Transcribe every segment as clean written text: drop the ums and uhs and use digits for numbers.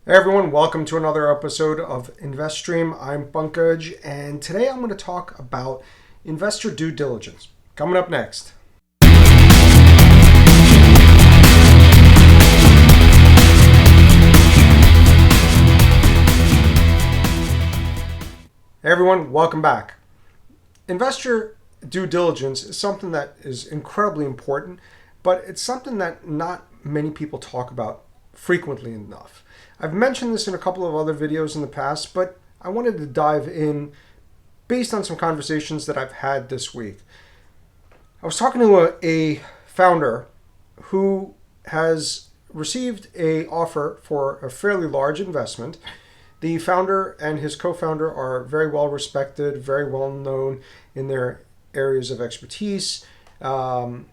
Hey everyone, welcome to another episode of InvestStream. I'm Pankaj, and today I'm going to talk about investor due diligence. Coming up next. Hey everyone, welcome back. Investor due diligence is something that is incredibly important, but it's something that not many people talk about frequently enough. I've mentioned this in a couple of other videos in the past, but I wanted to dive in based on some conversations that I've had this week. I was talking to a founder who has received an offer for a fairly large investment. The founder and his co-founder are very well respected, very well known in their areas of expertise, and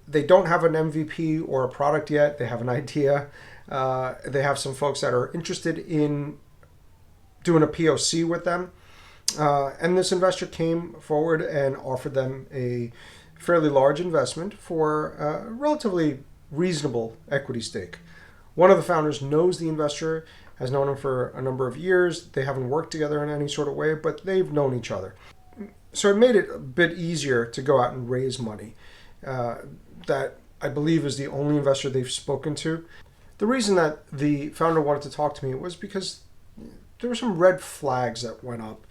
they don't have an MVP or a product yet. They have an idea. They have some folks that are interested in doing a POC with them. And this investor came forward and offered them a fairly large investment for a relatively reasonable equity stake. One of the founders knows the investor, has known him for a number of years. They haven't worked together in any sort of way, but they've known each other. So it made it a bit easier to go out and raise money. That I believe is the only investor they've spoken to. The reason that the founder wanted to talk to me was because there were some red flags that went up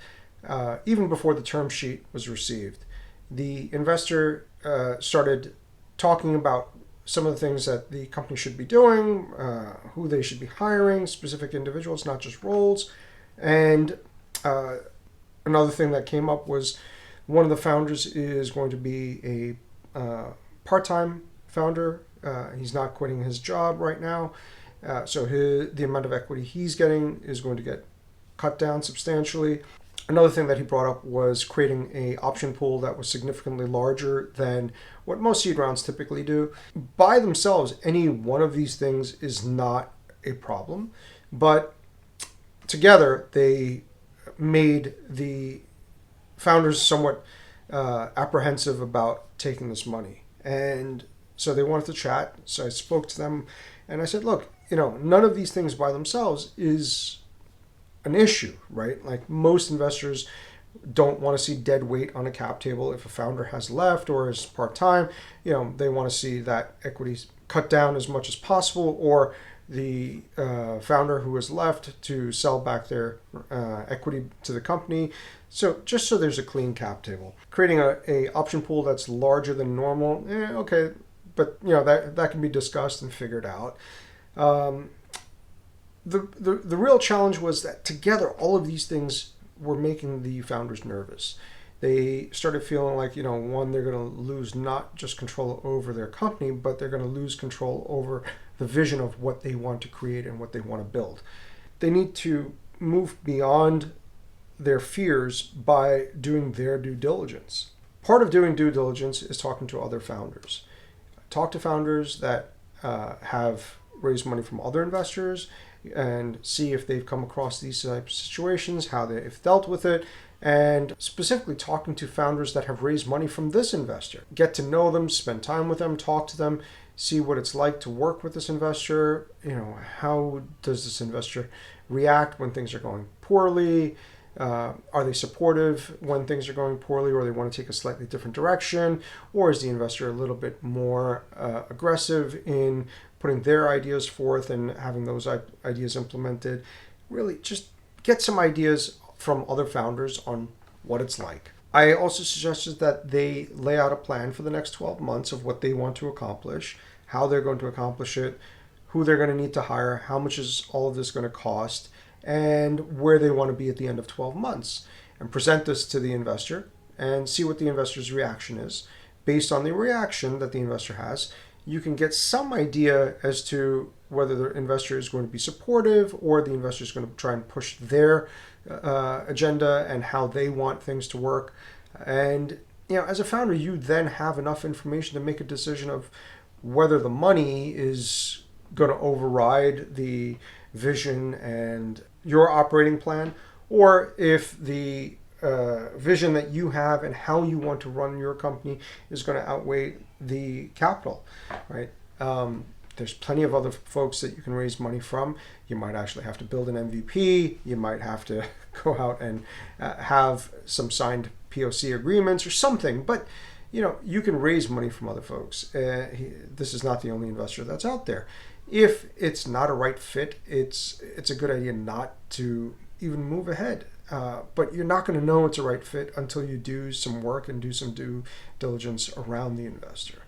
even before the term sheet was received. The investor started talking about some of the things that the company should be doing, who they should be hiring, specific individuals, not just roles. And another thing that came up was one of the founders is going to be a part-time founder. He's not quitting his job right now. So the amount of equity he's getting is going to get cut down substantially. Another thing that he brought up was creating an option pool that was significantly larger than what most seed rounds typically do. By themselves, any one of these things is not a problem, but together they made the founders somewhat apprehensive about taking this money. And so they wanted to chat. So I spoke to them and I said, look, none of these things by themselves is an issue, right? Like most investors don't want to see dead weight on a cap table. If a founder has left or is part-time, they want to see that equity cut down as much as possible, or the founder who has left to sell back their equity to the company. So just so there's a clean cap table. Creating a option pool that's larger than normal, okay, but that can be discussed and figured out. The real challenge was that together all of these things were making the founders nervous. They started feeling like, one, they're going to lose not just control over their company, but they're going to lose control over the vision of what they want to create and what they want to build. They need to move beyond their fears by doing their due diligence. Part of doing due diligence is talking to other founders. Talk to founders that have raised money from other investors and see if they've come across these types of situations, how they've dealt with it, and specifically talking to founders that have raised money from this investor. Get to know them, spend time with them, talk to them, see what it's like to work with this investor. How does this investor react when things are going poorly? Are they supportive when things are going poorly, or they want to take a slightly different direction? Or is the investor a little bit more aggressive in putting their ideas forth and having those ideas implemented? Really just get some ideas from other founders on what it's like. I also suggested that they lay out a plan for the next 12 months of what they want to accomplish, how they're going to accomplish it, who they're going to need to hire, how much is all of this going to cost, and where they want to be at the end of 12 months. And present this to the investor and see what the investor's reaction is. Based on the reaction that the investor has, you can get some idea as to whether the investor is going to be supportive or the investor is going to try and push their agenda and how they want things to work. And as a founder, you then have enough information to make a decision of whether the money is going to override the vision and your operating plan, or if the vision that you have and how you want to run your company is going to outweigh the capital, right? There's plenty of other folks that you can raise money from. You might actually have to build an MVP. You might have to go out and have some signed POC agreements or something. But you can raise money from other folks. This is not the only investor that's out there. If it's not a right fit, it's a good idea not to even move ahead. But you're not going to know it's a right fit until you do some work and do some due diligence around the investor.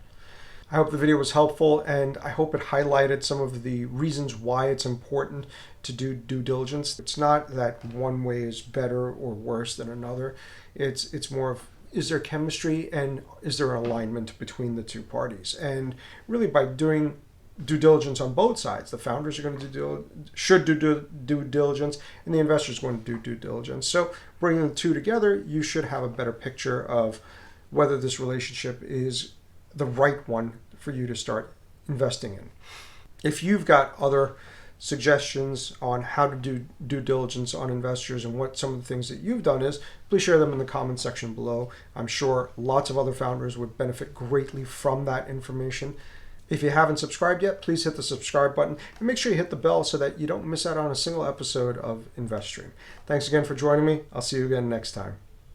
I hope the video was helpful, and I hope it highlighted some of the reasons why it's important to do due diligence. It's not that one way is better or worse than another. It's more of, is there chemistry and is there an alignment between the two parties? And really, by doing due diligence on both sides, the founders are going to should do due diligence, and the investors are going to do due diligence. So bringing the two together, you should have a better picture of whether this relationship is the right one for you to start investing in. If you've got other suggestions on how to do due diligence on investors and what some of the things that you've done is, please share them in the comment section below. I'm sure lots of other founders would benefit greatly from that information. If you haven't subscribed yet, please hit the subscribe button and make sure you hit the bell so that you don't miss out on a single episode of InvestStream. Thanks again for joining me. I'll see you again next time.